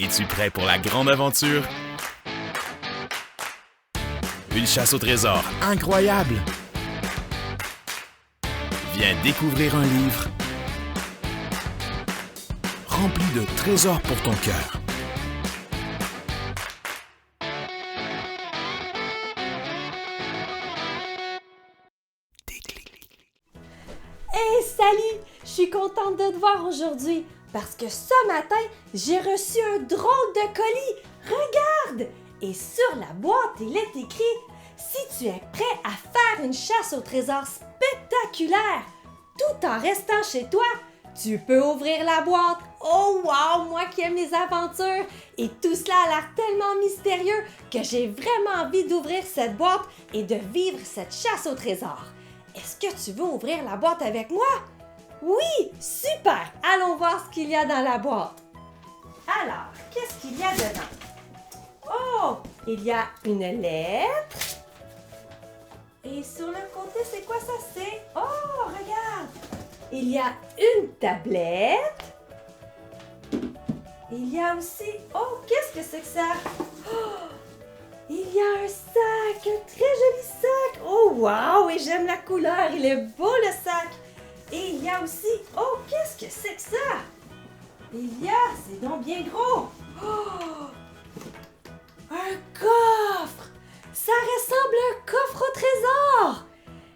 Es-tu prêt pour la grande aventure? Une chasse au trésor incroyable! Viens découvrir un livre rempli de trésors pour ton cœur. Hey, salut! Je suis contente de te voir aujourd'hui parce que ce matin, j'ai reçu un drôle de colis. Regarde! Et sur la boîte, il est écrit « Si tu es prêt à faire une chasse au trésor spectaculaire, tout en restant chez toi, tu peux ouvrir la boîte. » Oh wow! Moi qui aime les aventures! Et tout cela a l'air tellement mystérieux que j'ai vraiment envie d'ouvrir cette boîte et de vivre cette chasse au trésor. Est-ce que tu veux ouvrir la boîte avec moi? Oui! Super! Allons voir ce qu'il y a dans la boîte. Alors, qu'est-ce qu'il y a dedans? Oh! Il y a une lettre. Et sur le côté, c'est quoi ça? C'est... Oh, regarde! Il y a une tablette. Il y a aussi... Oh, qu'est-ce que c'est que ça? Oh! Il y a un sac, un très joli sac. Oh, wow! Et j'aime la couleur, il est beau le sac. Et il y a aussi... Oh, qu'est-ce que c'est que ça? Il y a... C'est donc bien gros. Oh! Un coffre! Ça ressemble à un coffre au trésor!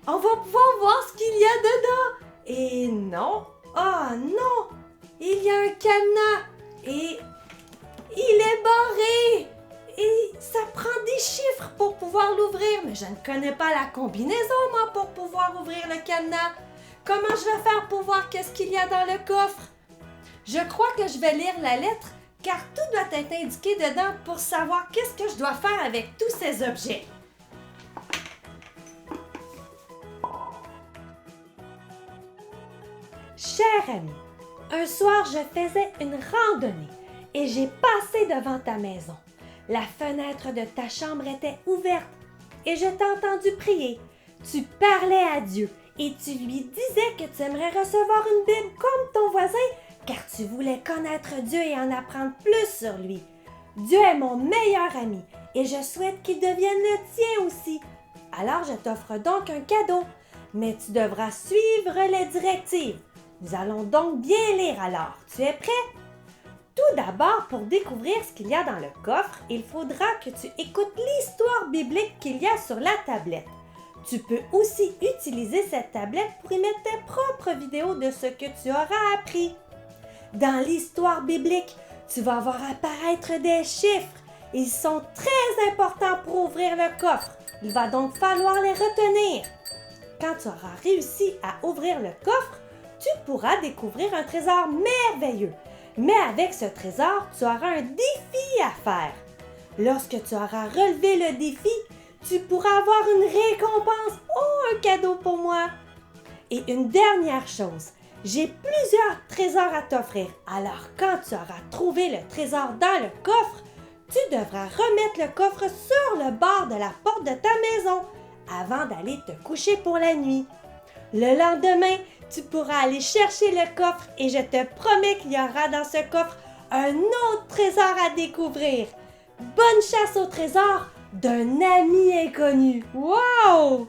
On va pouvoir voir ce qu'il y a dedans. Et non! Oh non! Il y a un cadenas. Et... il est barré! Et ça prend des chiffres pour pouvoir l'ouvrir, mais je ne connais pas la combinaison, moi, pour pouvoir ouvrir le cadenas. Comment je vais faire pour voir qu'est-ce qu'il y a dans le coffre? Je crois que je vais lire la lettre, car tout doit être indiqué dedans pour savoir qu'est-ce que je dois faire avec tous ces objets. Cher ami, un soir, je faisais une randonnée et j'ai passé devant ta maison. La fenêtre de ta chambre était ouverte et je t'ai entendu prier. Tu parlais à Dieu et tu lui disais que tu aimerais recevoir une Bible comme ton voisin car tu voulais connaître Dieu et en apprendre plus sur lui. Dieu est mon meilleur ami et je souhaite qu'il devienne le tien aussi. Alors je t'offre donc un cadeau, mais tu devras suivre les directives. Nous allons donc bien lire alors. Tu es prêt? Tout d'abord, pour découvrir ce qu'il y a dans le coffre, il faudra que tu écoutes l'histoire biblique qu'il y a sur la tablette. Tu peux aussi utiliser cette tablette pour y mettre tes propres vidéos de ce que tu auras appris. Dans l'histoire biblique, tu vas voir apparaître des chiffres. Ils sont très importants pour ouvrir le coffre. Il va donc falloir les retenir. Quand tu auras réussi à ouvrir le coffre, tu pourras découvrir un trésor merveilleux. Mais avec ce trésor, tu auras un défi à faire. Lorsque tu auras relevé le défi, tu pourras avoir une récompense. Oh, un cadeau pour moi! Et une dernière chose, j'ai plusieurs trésors à t'offrir. Alors, quand tu auras trouvé le trésor dans le coffre, tu devras remettre le coffre sur le bord de la porte de ta maison avant d'aller te coucher pour la nuit. Le lendemain, tu pourras aller chercher le coffre et je te promets qu'il y aura dans ce coffre un autre trésor à découvrir. Bonne chasse au trésor d'un ami inconnu. Wow!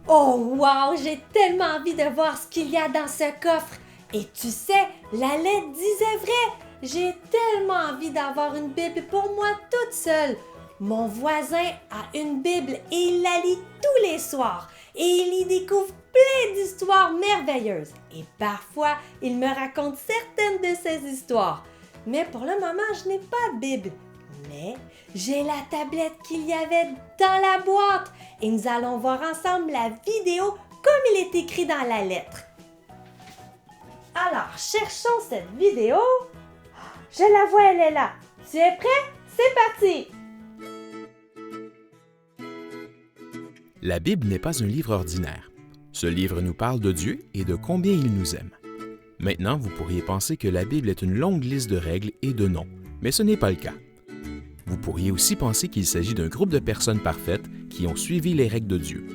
Oh wow, j'ai tellement envie de voir ce qu'il y a dans ce coffre. Et tu sais, la lettre disait vrai. J'ai tellement envie d'avoir une Bible pour moi toute seule. Mon voisin a une Bible et il la lit tous les soirs. Et il y découvre plein d'histoires merveilleuses. Et parfois, il me raconte certaines de ces histoires. Mais pour le moment, je n'ai pas de Bible. Mais j'ai la tablette qu'il y avait dans la boîte. Et nous allons voir ensemble la vidéo comme il est écrit dans la lettre. Alors, cherchons cette vidéo. Je la vois, elle est là. Tu es prêt? C'est parti! La Bible n'est pas un livre ordinaire. Ce livre nous parle de Dieu et de combien il nous aime. Maintenant, vous pourriez penser que la Bible est une longue liste de règles et de noms, mais ce n'est pas le cas. Vous pourriez aussi penser qu'il s'agit d'un groupe de personnes parfaites qui ont suivi les règles de Dieu.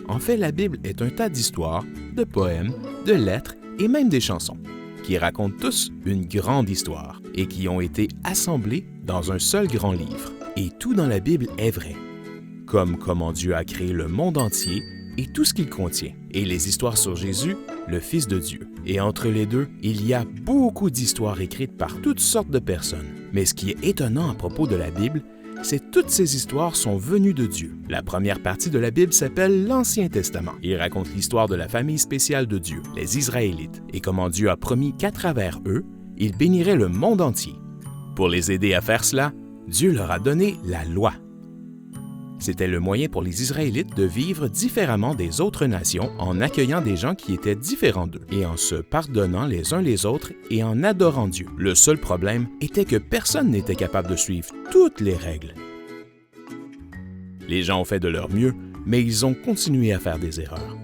En fait, la Bible est un tas d'histoires, de poèmes, de lettres et même des chansons, qui racontent tous une grande histoire et qui ont été assemblés dans un seul grand livre. Et tout dans la Bible est vrai, comme comment Dieu a créé le monde entier et tout ce qu'il contient, et les histoires sur Jésus, le Fils de Dieu. Et entre les deux, il y a beaucoup d'histoires écrites par toutes sortes de personnes. Mais ce qui est étonnant à propos de la Bible, c'est que toutes ces histoires sont venues de Dieu. La première partie de la Bible s'appelle l'Ancien Testament. Il raconte l'histoire de la famille spéciale de Dieu, les Israélites, et comment Dieu a promis qu'à travers eux, il bénirait le monde entier. Pour les aider à faire cela, Dieu leur a donné la loi. C'était le moyen pour les Israélites de vivre différemment des autres nations en accueillant des gens qui étaient différents d'eux et en se pardonnant les uns les autres et en adorant Dieu. Le seul problème était que personne n'était capable de suivre toutes les règles. Les gens ont fait de leur mieux, mais ils ont continué à faire des erreurs.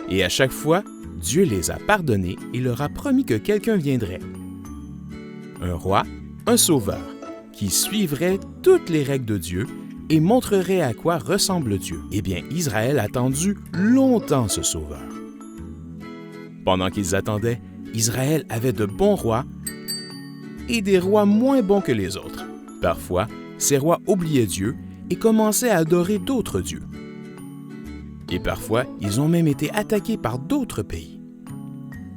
Et à chaque fois, Dieu les a pardonnés et leur a promis que quelqu'un viendrait. Un roi, un sauveur, qui suivrait toutes les règles de Dieu et montrerait à quoi ressemble Dieu. Eh bien, Israël a attendu longtemps ce sauveur. Pendant qu'ils attendaient, Israël avait de bons rois et des rois moins bons que les autres. Parfois, ces rois oubliaient Dieu et commençaient à adorer d'autres dieux. Et parfois, ils ont même été attaqués par d'autres pays.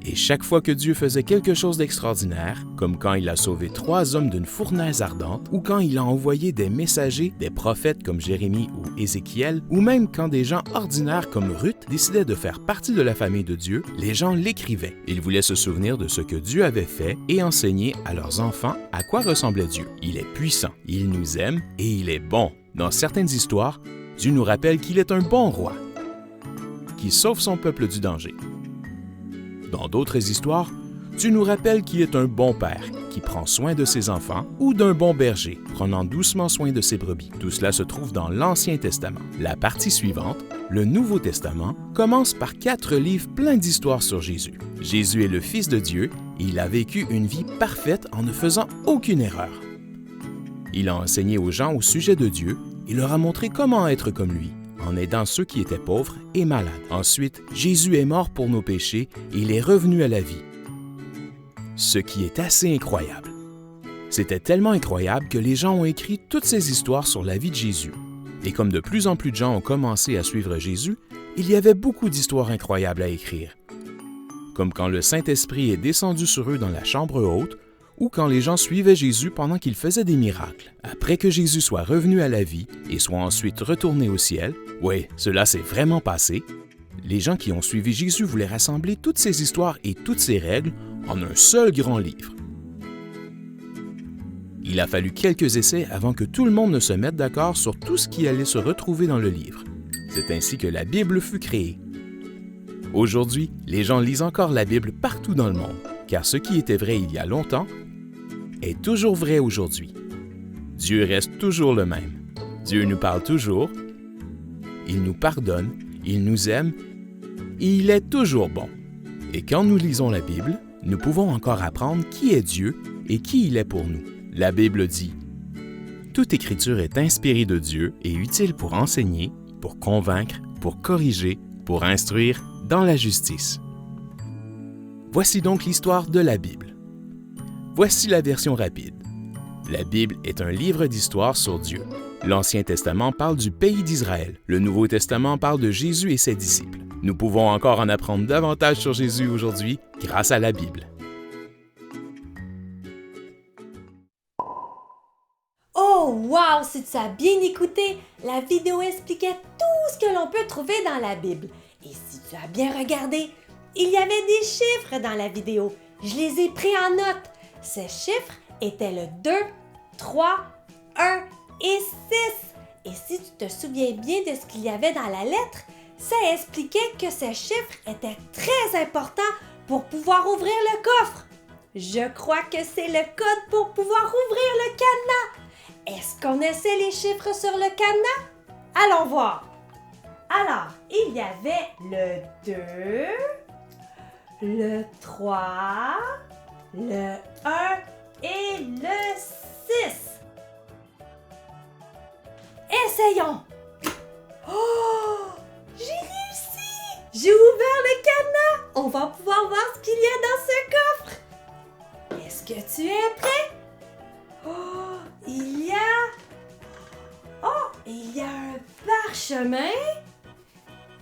Et chaque fois que Dieu faisait quelque chose d'extraordinaire, comme quand il a sauvé 3 hommes d'une fournaise ardente, ou quand il a envoyé des messagers, des prophètes comme Jérémie ou Ézéchiel, ou même quand des gens ordinaires comme Ruth décidaient de faire partie de la famille de Dieu, les gens l'écrivaient. Ils voulaient se souvenir de ce que Dieu avait fait et enseigner à leurs enfants à quoi ressemblait Dieu. Il est puissant, il nous aime et il est bon. Dans certaines histoires, Dieu nous rappelle qu'il est un bon roi, qui sauve son peuple du danger. Dans d'autres histoires, Dieu nous rappelle qu'il est un bon père qui prend soin de ses enfants ou d'un bon berger prenant doucement soin de ses brebis. Tout cela se trouve dans l'Ancien Testament. La partie suivante, le Nouveau Testament, commence par 4 livres pleins d'histoires sur Jésus. Jésus est le Fils de Dieu et il a vécu une vie parfaite en ne faisant aucune erreur. Il a enseigné aux gens au sujet de Dieu et leur a montré comment être comme lui, en aidant ceux qui étaient pauvres et malades. Ensuite, Jésus est mort pour nos péchés et il est revenu à la vie. Ce qui est assez incroyable. C'était tellement incroyable que les gens ont écrit toutes ces histoires sur la vie de Jésus. Et comme de plus en plus de gens ont commencé à suivre Jésus, il y avait beaucoup d'histoires incroyables à écrire. Comme quand le Saint-Esprit est descendu sur eux dans la chambre haute, ou quand les gens suivaient Jésus pendant qu'il faisait des miracles. Après que Jésus soit revenu à la vie et soit ensuite retourné au ciel, oui, cela s'est vraiment passé, les gens qui ont suivi Jésus voulaient rassembler toutes ces histoires et toutes ces règles en un seul grand livre. Il a fallu quelques essais avant que tout le monde ne se mette d'accord sur tout ce qui allait se retrouver dans le livre. C'est ainsi que la Bible fut créée. Aujourd'hui, les gens lisent encore la Bible partout dans le monde, car ce qui était vrai il y a longtemps est toujours vrai aujourd'hui. Dieu reste toujours le même. Dieu nous parle toujours, il nous pardonne, il nous aime et il est toujours bon. Et quand nous lisons la Bible, nous pouvons encore apprendre qui est Dieu et qui il est pour nous. La Bible dit « Toute écriture est inspirée de Dieu et utile pour enseigner, pour convaincre, pour corriger, pour instruire dans la justice. » Voici donc l'histoire de la Bible. Voici la version rapide. La Bible est un livre d'histoire sur Dieu. L'Ancien Testament parle du pays d'Israël. Le Nouveau Testament parle de Jésus et ses disciples. Nous pouvons encore en apprendre davantage sur Jésus aujourd'hui grâce à la Bible. Oh wow! Si tu as bien écouté, la vidéo expliquait tout ce que l'on peut trouver dans la Bible. Et si tu as bien regardé, il y avait des chiffres dans la vidéo. Je les ai pris en note. Ces chiffres étaient le 2, 3, 1 et 6. Et si tu te souviens bien de ce qu'il y avait dans la lettre, ça expliquait que ces chiffres étaient très importants pour pouvoir ouvrir le coffre. Je crois que c'est le code pour pouvoir ouvrir le cadenas. Est-ce qu'on essaie les chiffres sur le cadenas? Allons voir. Alors, il y avait le 2, le 3, le 1 et le 6. Essayons. Oh! J'ai réussi! J'ai ouvert le cadenas! On va pouvoir voir ce qu'il y a dans ce coffre! Est-ce que tu es prêt? Oh, il y a un parchemin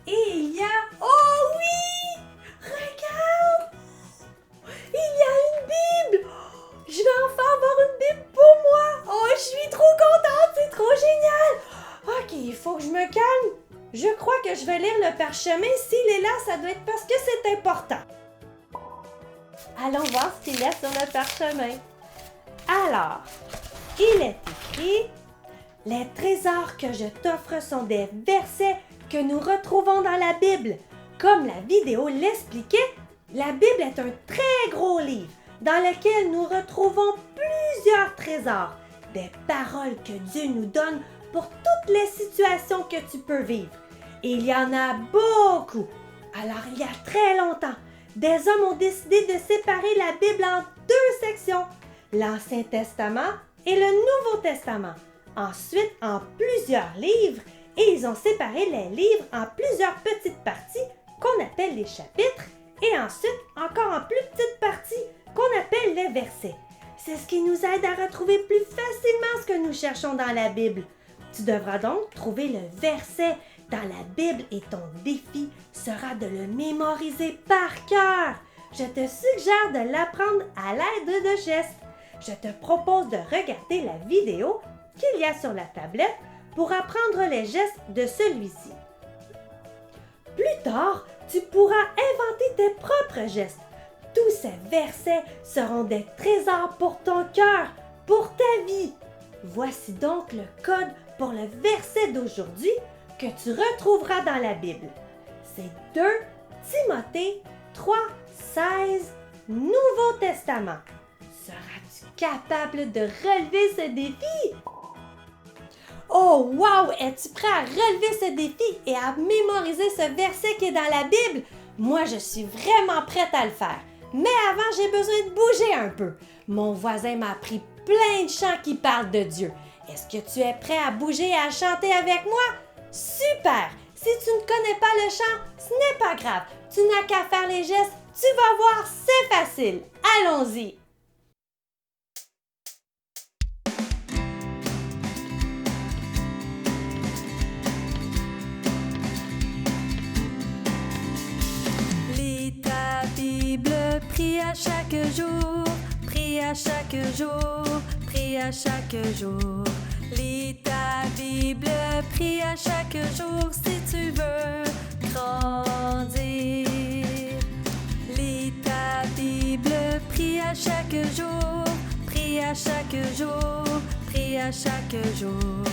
et il y a... Oh oui! Regarde! Il y a une Bible! Je vais enfin avoir une Bible pour moi! Oh, je suis trop contente! C'est trop génial! Ok, il faut que je me calme. Je crois que je vais lire le parchemin. S'il est là, ça doit être parce que c'est important. Allons voir ce qu'il y a sur le parchemin. Alors, il est écrit « Les trésors que je t'offre sont des versets que nous retrouvons dans la Bible. Comme la vidéo l'expliquait, la Bible est un très gros livre dans lequel nous retrouvons plusieurs trésors, des paroles que Dieu nous donne pour toutes les situations que tu peux vivre. Et il y en a beaucoup. Alors, il y a très longtemps, des hommes ont décidé de séparer la Bible en 2 sections, l'Ancien Testament et le Nouveau Testament. Ensuite, en plusieurs livres, et ils ont séparé les livres en plusieurs petites parties qu'on appelle les chapitres, et ensuite encore en plus petites parties qu'on appelle les versets. C'est ce qui nous aide à retrouver plus facilement ce que nous cherchons dans la Bible. Tu devras donc trouver le verset dans la Bible et ton défi sera de le mémoriser par cœur. Je te suggère de l'apprendre à l'aide de gestes. Je te propose de regarder la vidéo qu'il y a sur la tablette pour apprendre les gestes de celui-ci. Plus tard, tu pourras inventer tes propres gestes. Tous ces versets seront des trésors pour ton cœur, pour ta vie. Voici donc le code pour le verset d'aujourd'hui que tu retrouveras dans la Bible. C'est 2 Timothée 3:16, Nouveau Testament. Seras-tu capable de relever ce défi? Oh wow! Es-tu prêt à relever ce défi et à mémoriser ce verset qui est dans la Bible? Moi, je suis vraiment prête à le faire. Mais avant, j'ai besoin de bouger un peu. Mon voisin m'a appris plein de chants qui parlent de Dieu. Est-ce que tu es prêt à bouger et à chanter avec moi? Super! Si tu ne connais pas le chant, ce n'est pas grave. Tu n'as qu'à faire les gestes. Tu vas voir, c'est facile. Allons-y! Lis ta Bible, prie à chaque jour, prie à chaque jour, prie à chaque jour. Lis ta Bible, prie à chaque jour si tu veux grandir. Lis ta Bible, prie à chaque jour, prie à chaque jour, prie à chaque jour.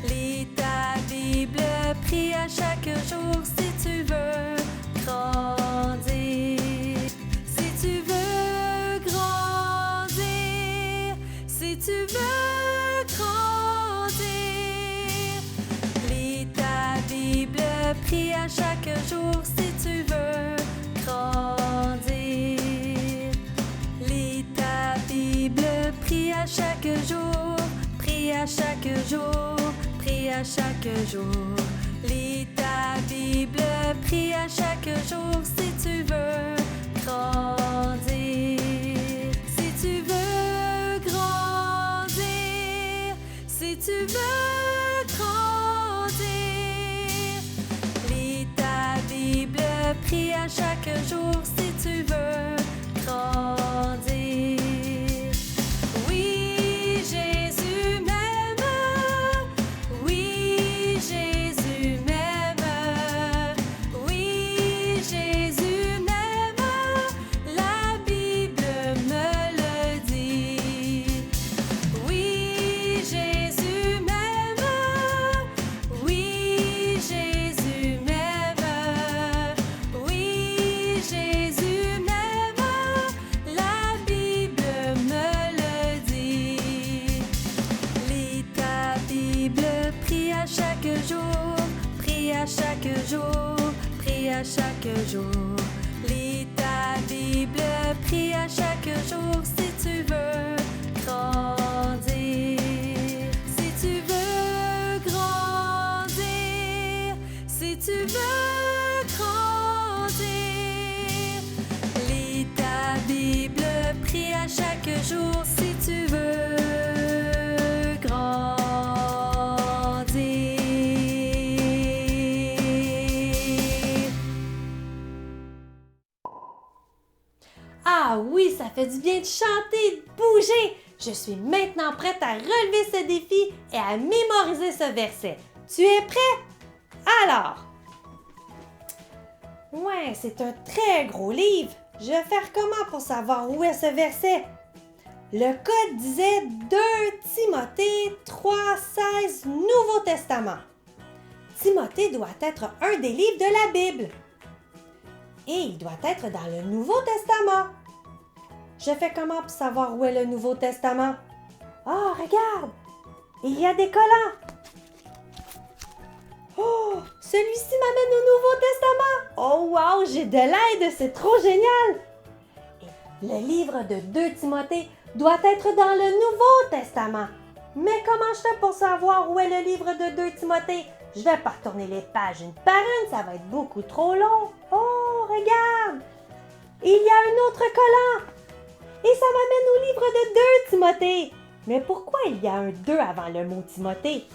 Lis ta Bible, prie à chaque jour si tu veux grandir. Si tu veux grandir, si tu veux grandir. Lis ta Bible, prie à chaque jour si tu veux grandir. Lis ta Bible, prie à chaque jour, prie à chaque jour, prie à chaque jour. Lis ta Bible, prie à chaque jour si tu veux grandir. Si tu veux grandir, si tu veux grandir. Lis ta Bible, prie à chaque jour si tu veux grandir. Oui, Jésus m'aime. Oui, Jésus m'aime. Oui, Jésus m'aime. La Bible me le dit. Oui, Jésus m'aime. Oui, Jésus m'aime. Oui, Jésus m'aime. La Bible me le dit. Lis ta Bible, prie à chaque jour, prie à chaque jour, prie à chaque jour. Lis ta Bible, prie à chaque jour si tu veux grandir. Si tu veux grandir, si tu veux grandir. Lis ta Bible, prie à chaque jour, fait du bien de chanter et de bouger. Je suis maintenant prête à relever ce défi et à mémoriser ce verset. Tu es prêt? Alors, ouais, c'est un très gros livre. Je vais faire comment pour savoir où est ce verset? Le code disait 2 Timothée 3,16 Nouveau Testament. Timothée doit être un des livres de la Bible. Et il doit être dans le Nouveau Testament. Je fais comment pour savoir où est le Nouveau Testament? Oh, regarde! Il y a des collants! Oh, celui-ci m'amène au Nouveau Testament! Oh, wow, j'ai de l'aide, c'est trop génial! Et le livre de 2 Timothée doit être dans le Nouveau Testament. Mais comment je fais pour savoir où est le livre de 2 Timothée? Je vais pas retourner les pages une par une, ça va être beaucoup trop long. Oh, regarde! Il y a un autre collant! Et ça m'amène au livre de 2 Timothée. Mais pourquoi il y a un 2 avant le mot Timothée?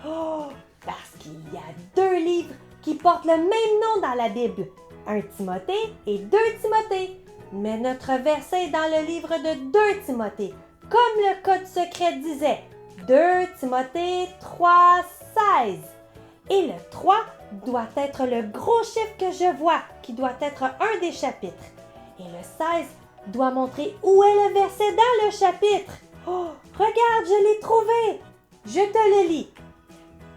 Oh, parce qu'il y a 2 livres qui portent le même nom dans la Bible. 1 Timothée et 2 Timothée. Mais notre verset est dans le livre de 2 Timothée, comme le code secret disait. 2 Timothée 3,16. Et le 3 doit être le gros chiffre que je vois, qui doit être un des chapitres. Et le 16 doit montrer où est le verset dans le chapitre. Oh, regarde, je l'ai trouvé. Je te le lis.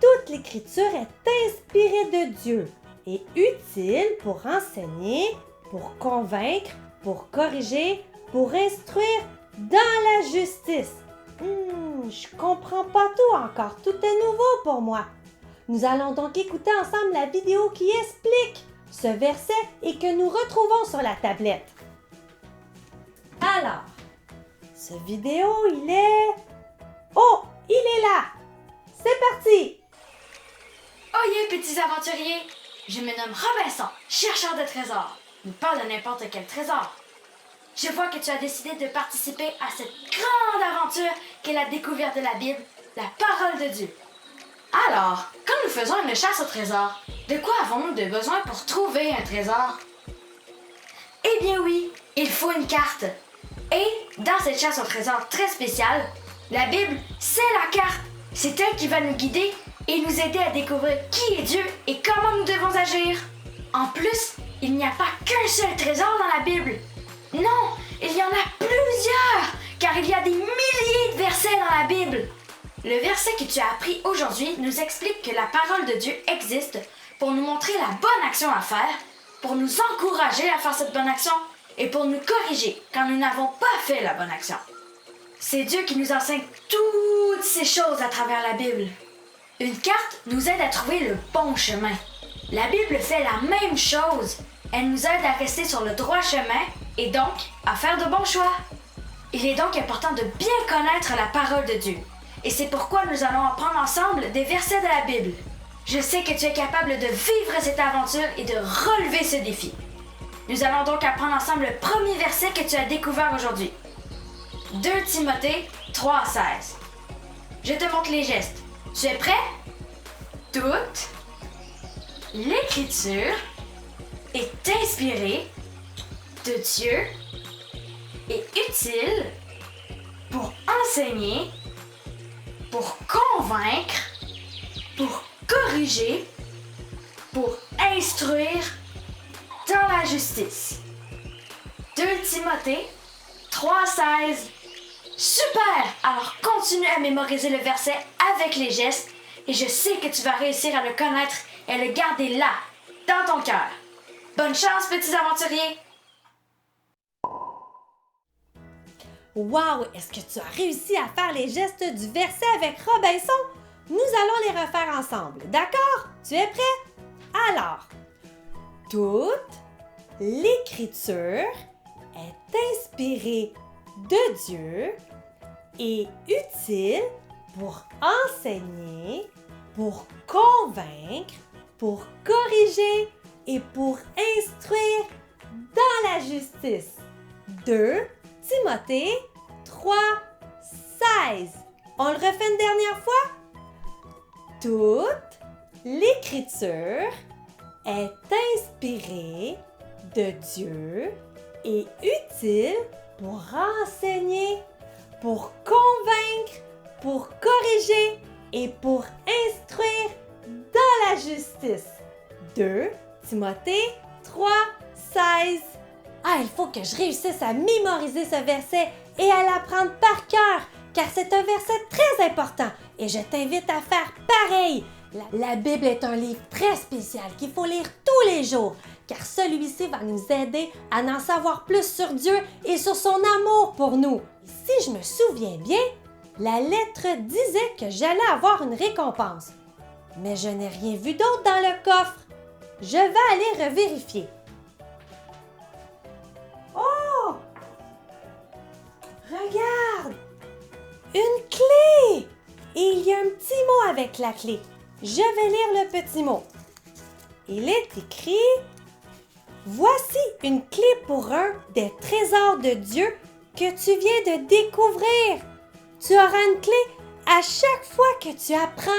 Toute l'écriture est inspirée de Dieu et utile pour enseigner, pour convaincre, pour corriger, pour instruire dans la justice. Je comprends pas tout encore, tout est nouveau pour moi. Nous allons donc écouter ensemble la vidéo qui explique ce verset et que nous retrouvons sur la tablette. Alors, ce vidéo, il est... Oh, il est là! C'est parti! Oyez, petits aventuriers! Je me nomme Robinson, chercheur de trésors. Mais pas de n'importe quel trésor. Je vois que tu as décidé de participer à cette grande aventure qu'est la découverte de la Bible, la parole de Dieu. Alors, quand nous faisons une chasse au trésor, de quoi avons-nous de besoin pour trouver un trésor? Eh bien oui, il faut une carte. Et dans cette chasse au trésor très spéciale, la Bible, c'est la carte. C'est elle qui va nous guider et nous aider à découvrir qui est Dieu et comment nous devons agir. En plus, il n'y a pas qu'un seul trésor dans la Bible. Non, il y en a plusieurs, car il y a des milliers de versets dans la Bible. Le verset que tu as appris aujourd'hui nous explique que la parole de Dieu existe pour nous montrer la bonne action à faire, pour nous encourager à faire cette bonne action et pour nous corriger quand nous n'avons pas fait la bonne action. C'est Dieu qui nous enseigne toutes ces choses à travers la Bible. Une carte nous aide à trouver le bon chemin. La Bible fait la même chose. Elle nous aide à rester sur le droit chemin et donc à faire de bons choix. Il est donc important de bien connaître la parole de Dieu. Et c'est pourquoi nous allons apprendre ensemble des versets de la Bible. Je sais que tu es capable de vivre cette aventure et de relever ce défi. Nous allons donc apprendre ensemble le premier verset que tu as découvert aujourd'hui. 2 Timothée 3,16. Je te montre les gestes. Tu es prêt? Toute l'écriture est inspirée de Dieu et utile pour enseigner, pour convaincre, pour corriger, pour instruire dans la justice. 2 Timothée 3,16. Super! Alors continue à mémoriser le verset avec les gestes et je sais que tu vas réussir à le connaître et à le garder là, dans ton cœur. Bonne chance, petits aventuriers! Wow! Est-ce que tu as réussi à faire les gestes du verset avec Robinson? Nous allons les refaire ensemble, d'accord? Tu es prêt? Alors, toute l'écriture est inspirée de Dieu et utile pour enseigner, pour convaincre, pour corriger et pour instruire dans la justice. 2 Timothée 3,16. On le refait une dernière fois? Toute l'écriture est inspirée de Dieu et utile pour renseigner, pour convaincre, pour corriger et pour instruire dans la justice. 2 Timothée 3, 16. Ah, il faut que je réussisse à mémoriser ce verset et à l'apprendre par cœur, car c'est un verset très important et je t'invite à faire pareil. La Bible est un livre très spécial qu'il faut lire tous les jours, car celui-ci va nous aider à en savoir plus sur Dieu et sur son amour pour nous. Et si je me souviens bien, la lettre disait que j'allais avoir une récompense. Mais je n'ai rien vu d'autre dans le coffre. Je vais aller revérifier. Oh! Regarde! Une clé! Et il y a un petit mot avec la clé. Je vais lire le petit mot. Il est écrit « Voici une clé pour un des trésors de Dieu que tu viens de découvrir. Tu auras une clé à chaque fois que tu apprends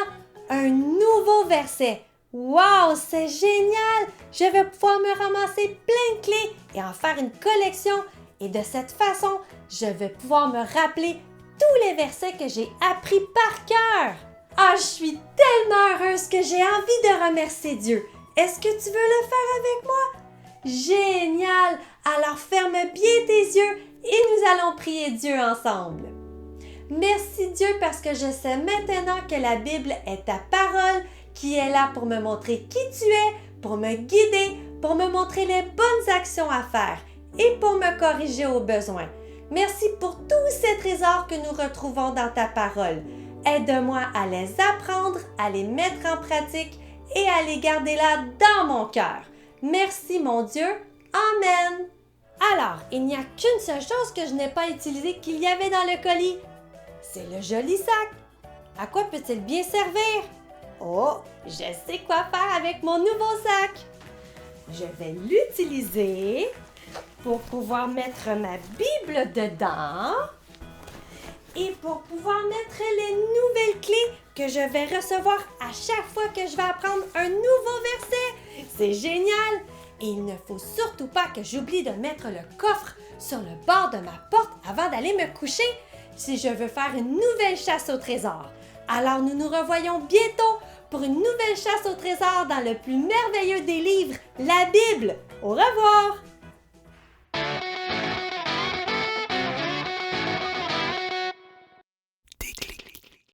un nouveau verset. Wow, c'est génial! Je vais pouvoir me ramasser plein de clés et en faire une collection. Et de cette façon, je vais pouvoir me rappeler tous les versets que j'ai appris par cœur. Ah, je suis tellement heureuse que j'ai envie de remercier Dieu. Est-ce que tu veux le faire avec moi? Génial! Alors ferme bien tes yeux et nous allons prier Dieu ensemble. Merci Dieu parce que je sais maintenant que la Bible est ta parole qui est là pour me montrer qui tu es, pour me guider, pour me montrer les bonnes actions à faire et pour me corriger au besoin. Merci pour tous ces trésors que nous retrouvons dans ta parole. Aide-moi à les apprendre, à les mettre en pratique et à les garder là dans mon cœur. Merci mon Dieu. Amen. Alors, il n'y a qu'une seule chose que je n'ai pas utilisée qu'il y avait dans le colis. C'est le joli sac. À quoi peut-il bien servir? Oh, je sais quoi faire avec mon nouveau sac. Je vais l'utiliser pour pouvoir mettre ma Bible dedans et pour pouvoir mettre les nouvelles clés que je vais recevoir à chaque fois que je vais apprendre un nouveau verset. C'est génial! Et il ne faut surtout pas que j'oublie de mettre le coffre sur le bord de ma porte avant d'aller me coucher si je veux faire une nouvelle chasse au trésor. Alors nous nous revoyons bientôt pour une nouvelle chasse au trésor dans le plus merveilleux des livres, la Bible. Au revoir!